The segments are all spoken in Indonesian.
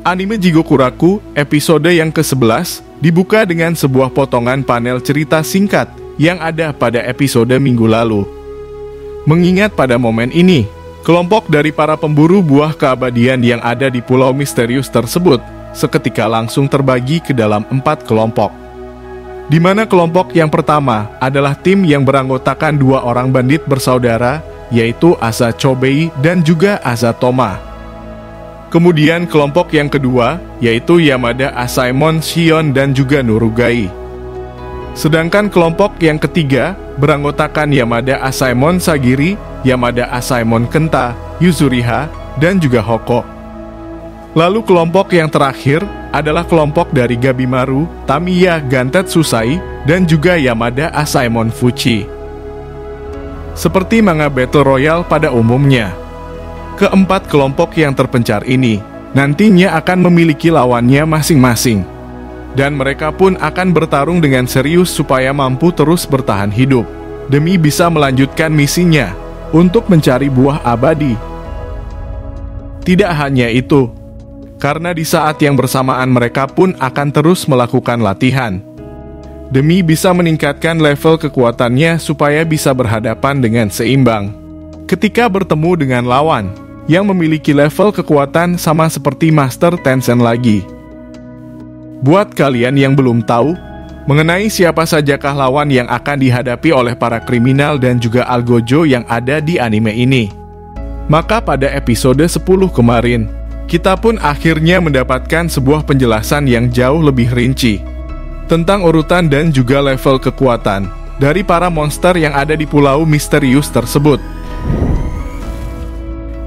Anime Jigokuraku episode yang ke-11 dibuka dengan sebuah potongan panel cerita singkat yang ada pada episode minggu lalu. Mengingat pada momen ini, kelompok dari para pemburu buah keabadian yang ada di pulau misterius tersebut seketika langsung terbagi ke dalam 4 kelompok. Di mana kelompok yang pertama adalah tim yang beranggotakan 2 orang bandit bersaudara, yaitu Asa Chobei dan juga Asa Toma. Kemudian kelompok yang kedua, yaitu Yamada Asaemon Shion dan juga Nurugai. Sedangkan kelompok yang ketiga, beranggotakan Yamada Asaemon Sagiri, Yamada Asaemon Kenta, Yuzuriha, dan juga Hoko. Lalu kelompok yang terakhir adalah kelompok dari Gabimaru, Tamiya Gantetsusai, dan juga Yamada Asaemon Fuchi. Seperti manga Battle Royale pada umumnya, keempat kelompok yang terpencar ini nantinya akan memiliki lawannya masing-masing. Dan mereka pun akan bertarung dengan serius supaya mampu terus bertahan hidup, demi bisa melanjutkan misinya untuk mencari buah abadi. Tidak hanya itu, karena di saat yang bersamaan mereka pun akan terus melakukan latihan, demi bisa meningkatkan level kekuatannya supaya bisa berhadapan dengan seimbang ketika bertemu dengan lawan yang memiliki level kekuatan sama seperti Master Tencent lagi. Buat kalian yang belum tahu mengenai siapa sajakah lawan yang akan dihadapi oleh para kriminal dan juga algojo yang ada di anime ini, maka pada episode 10 kemarin, kita pun akhirnya mendapatkan sebuah penjelasan yang jauh lebih rinci tentang urutan dan juga level kekuatan dari para monster yang ada di pulau misterius tersebut.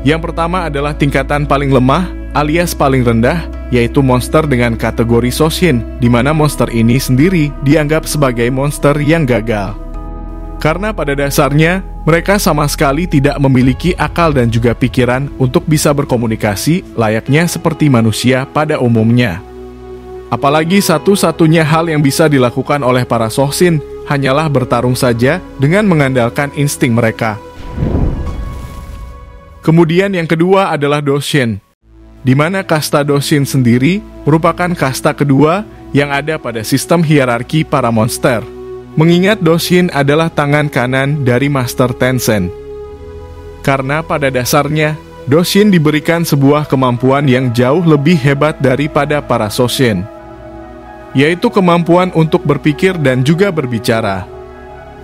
Yang pertama adalah tingkatan paling lemah alias paling rendah, yaitu monster dengan kategori Soshin, di mana monster ini sendiri dianggap sebagai monster yang gagal. Karena pada dasarnya, mereka sama sekali tidak memiliki akal dan juga pikiran untuk bisa berkomunikasi layaknya seperti manusia pada umumnya. Apalagi satu-satunya hal yang bisa dilakukan oleh para Soshin hanyalah bertarung saja dengan mengandalkan insting mereka. Kemudian yang kedua adalah Doshin, di mana kasta Doshin sendiri merupakan kasta kedua yang ada pada sistem hierarki para monster. Mengingat Doshin adalah tangan kanan dari Master Tencent. Karena pada dasarnya, Doshin diberikan sebuah kemampuan yang jauh lebih hebat daripada para Soshin, yaitu kemampuan untuk berpikir dan juga berbicara.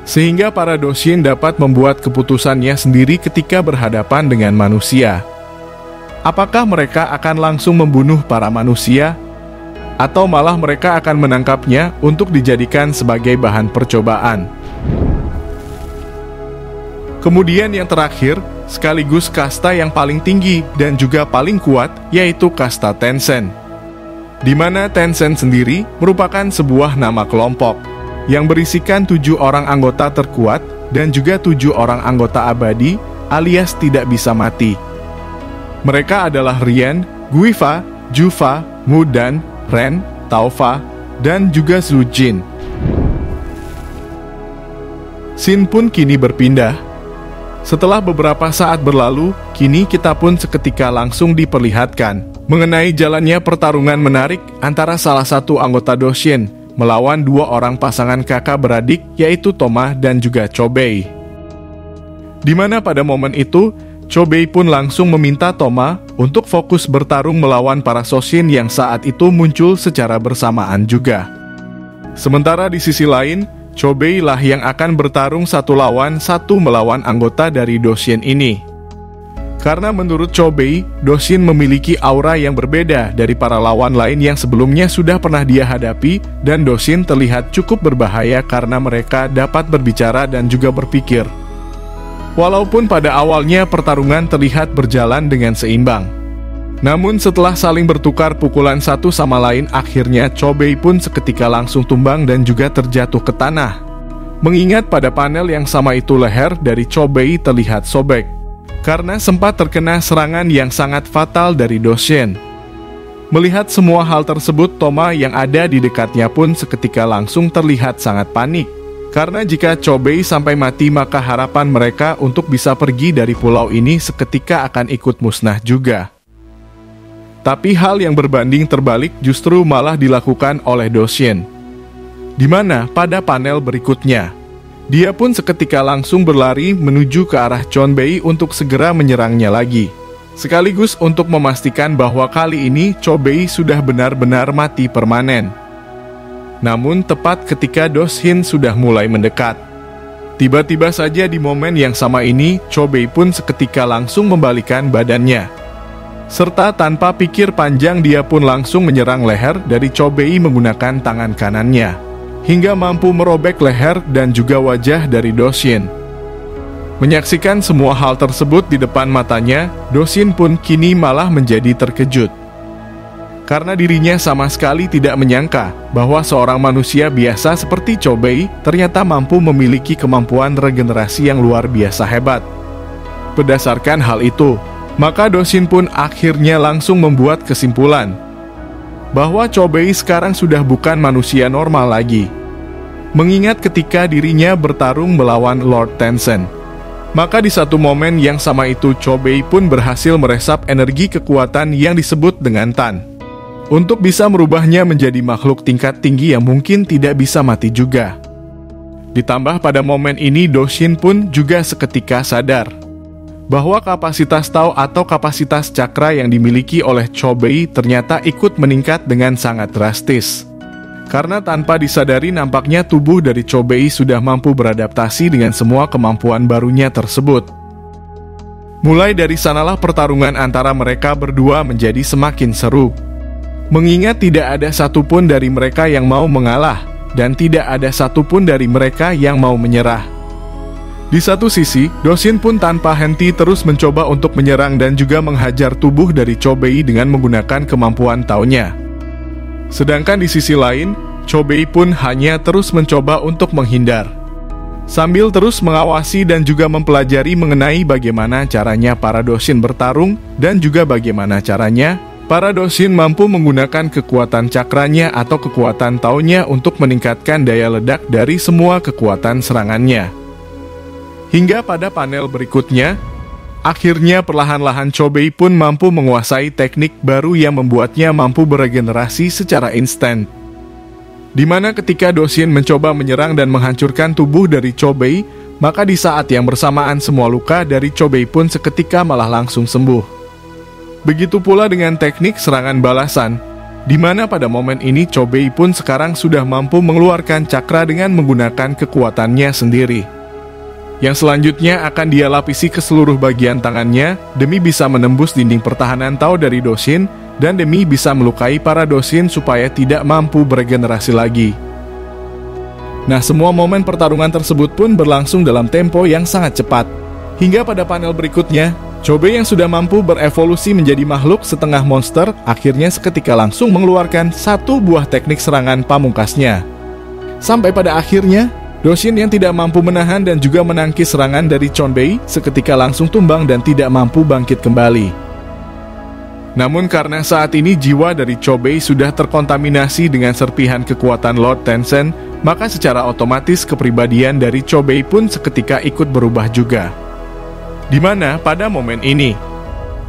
Sehingga para Doshin dapat membuat keputusannya sendiri ketika berhadapan dengan manusia. Apakah mereka akan langsung membunuh para manusia, atau malah mereka akan menangkapnya untuk dijadikan sebagai bahan percobaan? Kemudian yang terakhir, sekaligus kasta yang paling tinggi dan juga paling kuat, yaitu kasta Tencent. Di mana Tencent sendiri merupakan sebuah nama kelompok yang berisikan 7 orang anggota terkuat dan juga 7 orang anggota abadi alias tidak bisa mati. Mereka adalah Rian, Guifa, Jufa, Mudan, Ren, Taufa, dan juga Zujin. Scene pun kini berpindah. Setelah beberapa saat berlalu, kini kita pun seketika langsung diperlihatkan mengenai jalannya pertarungan menarik antara salah satu anggota Doshin melawan 2 orang pasangan kakak beradik, yaitu Toma dan juga Chobei. Di mana pada momen itu, Chobei pun langsung meminta Toma untuk fokus bertarung melawan para Soshin yang saat itu muncul secara bersamaan juga. Sementara di sisi lain, Chobei lah yang akan bertarung 1 lawan 1 melawan anggota dari Doshin ini. Karena menurut Chobei, Doshin memiliki aura yang berbeda dari para lawan lain yang sebelumnya sudah pernah dia hadapi, dan Doshin terlihat cukup berbahaya karena mereka dapat berbicara dan juga berpikir. Walaupun pada awalnya pertarungan terlihat berjalan dengan seimbang, namun setelah saling bertukar pukulan satu sama lain, akhirnya Chobei pun seketika langsung tumbang dan juga terjatuh ke tanah. Mengingat pada panel yang sama itu leher dari Chobei terlihat sobek, karena sempat terkena serangan yang sangat fatal dari Doshin. Melihat semua hal tersebut, Toma yang ada di dekatnya pun seketika langsung terlihat sangat panik. Karena jika Chobei sampai mati, maka harapan mereka untuk bisa pergi dari pulau ini seketika akan ikut musnah juga. Tapi hal yang berbanding terbalik justru malah dilakukan oleh Doshin. Di mana pada panel berikutnya, dia pun seketika langsung berlari menuju ke arah Chonbei untuk segera menyerangnya lagi. Sekaligus untuk memastikan bahwa kali ini Chonbei sudah benar-benar mati permanen. Namun tepat ketika Doshin sudah mulai mendekat, tiba-tiba saja di momen yang sama ini, Chonbei pun seketika langsung membalikan badannya. Serta tanpa pikir panjang dia pun langsung menyerang leher dari Chonbei menggunakan tangan kanannya, hingga mampu merobek leher dan juga wajah dari Doshin. Menyaksikan semua hal tersebut di depan matanya, Doshin pun kini malah menjadi terkejut. Karena dirinya sama sekali tidak menyangka bahwa seorang manusia biasa seperti Chonbei ternyata mampu memiliki kemampuan regenerasi yang luar biasa hebat. Berdasarkan hal itu, maka Doshin pun akhirnya langsung membuat kesimpulan bahwa Chonbei sekarang sudah bukan manusia normal lagi. Mengingat ketika dirinya bertarung melawan Lord Tencent, maka di satu momen yang sama itu Chonbei pun berhasil meresap energi kekuatan yang disebut dengan Tan, untuk bisa merubahnya menjadi makhluk tingkat tinggi yang mungkin tidak bisa mati juga. Ditambah pada momen ini Doshin pun juga seketika sadar bahwa kapasitas Tao atau kapasitas cakra yang dimiliki oleh Chonbei ternyata ikut meningkat dengan sangat drastis. Karena tanpa disadari nampaknya tubuh dari Chonbei sudah mampu beradaptasi dengan semua kemampuan barunya tersebut. Mulai dari sanalah pertarungan antara mereka berdua menjadi semakin seru. Mengingat tidak ada satupun dari mereka yang mau mengalah, dan tidak ada satupun dari mereka yang mau menyerah. Di satu sisi, Doshin pun tanpa henti terus mencoba untuk menyerang dan juga menghajar tubuh dari Chonbei dengan menggunakan kemampuan Tao-nya. Sedangkan di sisi lain, Chonbei pun hanya terus mencoba untuk menghindar, sambil terus mengawasi dan juga mempelajari mengenai bagaimana caranya para Doshin bertarung dan juga bagaimana caranya para Doshin mampu menggunakan kekuatan cakranya atau kekuatan Tao-nya untuk meningkatkan daya ledak dari semua kekuatan serangannya. Hingga pada panel berikutnya, akhirnya perlahan-lahan Chonbei pun mampu menguasai teknik baru yang membuatnya mampu beregenerasi secara instan. Dimana ketika Doshin mencoba menyerang dan menghancurkan tubuh dari Chonbei, maka di saat yang bersamaan semua luka dari Chonbei pun seketika malah langsung sembuh. Begitu pula dengan teknik serangan balasan, di mana pada momen ini Chonbei pun sekarang sudah mampu mengeluarkan cakra dengan menggunakan kekuatannya sendiri. Yang selanjutnya akan dia lapisi ke seluruh bagian tangannya demi bisa menembus dinding pertahanan Tao dari Doshin dan demi bisa melukai para Doshin supaya tidak mampu beregenerasi lagi. Nah, semua momen pertarungan tersebut pun berlangsung dalam tempo yang sangat cepat. Hingga pada panel berikutnya, Chonbei yang sudah mampu berevolusi menjadi makhluk setengah monster akhirnya seketika langsung mengeluarkan satu buah teknik serangan pamungkasnya. Sampai pada akhirnya, Doshin yang tidak mampu menahan dan juga menangkis serangan dari Chonbei seketika langsung tumbang dan tidak mampu bangkit kembali. Namun karena saat ini jiwa dari Chonbei sudah terkontaminasi dengan serpihan kekuatan Lord Tencent, maka secara otomatis kepribadian dari Chonbei pun seketika ikut berubah juga. Dimana pada momen ini,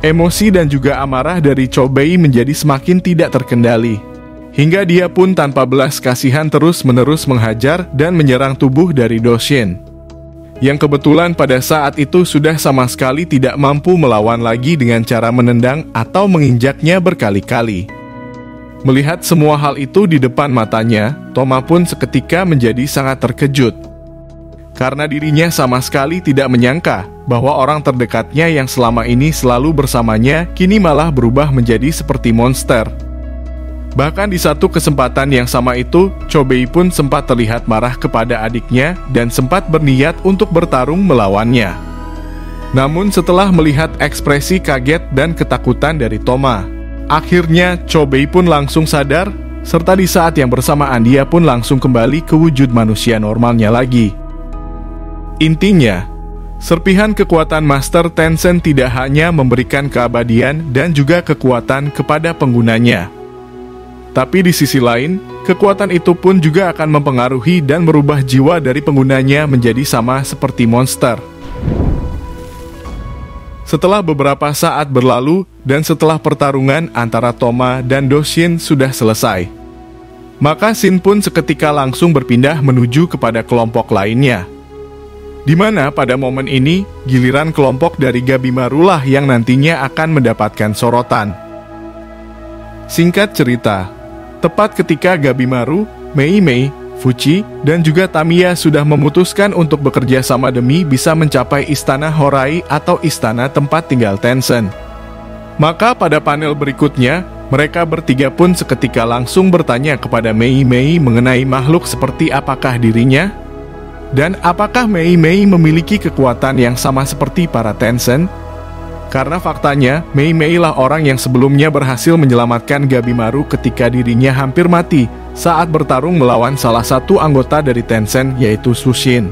emosi dan juga amarah dari Chonbei menjadi semakin tidak terkendali. Hingga dia pun tanpa belas kasihan terus-menerus menghajar dan menyerang tubuh dari Doshin, yang kebetulan pada saat itu sudah sama sekali tidak mampu melawan lagi dengan cara menendang atau menginjaknya berkali-kali. Melihat semua hal itu di depan matanya, Toma pun seketika menjadi sangat terkejut. Karena dirinya sama sekali tidak menyangka bahwa orang terdekatnya yang selama ini selalu bersamanya kini malah berubah menjadi seperti monster. Bahkan di satu kesempatan yang sama itu, Chonbei pun sempat terlihat marah kepada adiknya dan sempat berniat untuk bertarung melawannya. Namun setelah melihat ekspresi kaget dan ketakutan dari Toma, akhirnya Chonbei pun langsung sadar, serta di saat yang bersamaan dia pun langsung kembali ke wujud manusia normalnya lagi. Intinya, serpihan kekuatan Master Tencent tidak hanya memberikan keabadian dan juga kekuatan kepada penggunanya, tapi di sisi lain, kekuatan itu pun juga akan mempengaruhi dan merubah jiwa dari penggunanya menjadi sama seperti monster. Setelah beberapa saat berlalu dan setelah pertarungan antara Toma dan Do-shin sudah selesai, maka Shin pun seketika langsung berpindah menuju kepada kelompok lainnya. Di mana pada momen ini, giliran kelompok dari Gabimaru lah yang nantinya akan mendapatkan sorotan. Singkat cerita, tepat ketika Gabimaru, Mei-mei, Fuchi, dan juga Tamiya sudah memutuskan untuk bekerja sama demi bisa mencapai Istana Horai atau istana tempat tinggal Tencent. Maka pada panel berikutnya, mereka bertiga pun seketika langsung bertanya kepada Mei-mei mengenai makhluk seperti apakah dirinya, dan apakah Mei-mei memiliki kekuatan yang sama seperti para Tencent. Karena faktanya, Mei-mei lah orang yang sebelumnya berhasil menyelamatkan Gabimaru ketika dirinya hampir mati saat bertarung melawan salah satu anggota dari Tencent, yaitu Sushin.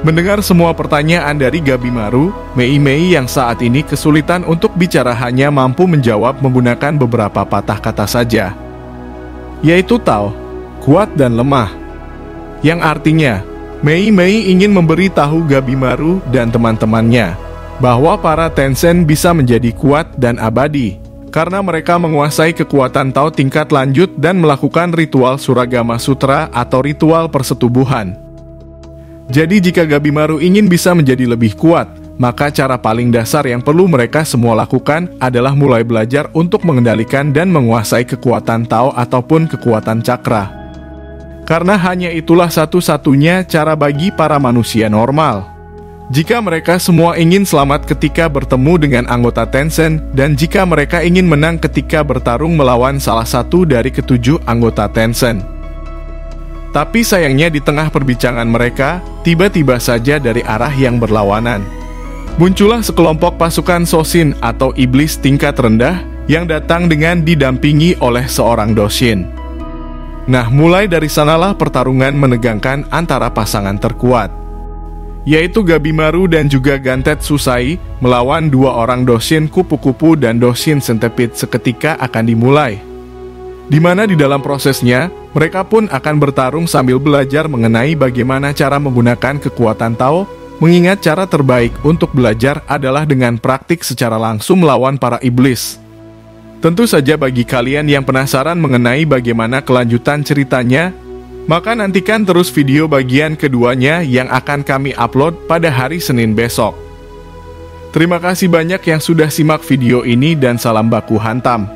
Mendengar semua pertanyaan dari Gabimaru, Mei-mei yang saat ini kesulitan untuk bicara hanya mampu menjawab menggunakan beberapa patah kata saja, yaitu Tao, kuat dan lemah. Yang artinya, Mei-mei ingin memberitahu Gabimaru dan teman-temannya bahwa para Tencent bisa menjadi kuat dan abadi karena mereka menguasai kekuatan Tao tingkat lanjut dan melakukan ritual Suragama Sutra atau ritual persetubuhan. Jadi jika Gabimaru ingin bisa menjadi lebih kuat, maka cara paling dasar yang perlu mereka semua lakukan adalah mulai belajar untuk mengendalikan dan menguasai kekuatan Tao ataupun kekuatan cakra. Karena hanya itulah satu-satunya cara bagi para manusia normal. Jika mereka semua ingin selamat ketika bertemu dengan anggota Tencent, dan jika mereka ingin menang ketika bertarung melawan salah satu dari ketujuh anggota Tencent. Tapi sayangnya di tengah perbincangan mereka, tiba-tiba saja dari arah yang berlawanan muncullah sekelompok pasukan Shoshin atau iblis tingkat rendah yang datang dengan didampingi oleh seorang Do-shin. Nah, mulai dari sanalah pertarungan menegangkan antara pasangan terkuat, yaitu Gabimaru dan juga Gantet Susai melawan dua orang Do-shin kupu-kupu dan Do-shin centipede seketika akan dimulai. Di mana di dalam prosesnya, mereka pun akan bertarung sambil belajar mengenai bagaimana cara menggunakan kekuatan Tao, mengingat cara terbaik untuk belajar adalah dengan praktik secara langsung melawan para iblis. Tentu saja bagi kalian yang penasaran mengenai bagaimana kelanjutan ceritanya, maka nantikan terus video bagian keduanya yang akan kami upload pada hari Senin besok. Terima kasih banyak yang sudah simak video ini dan salam baku hantam.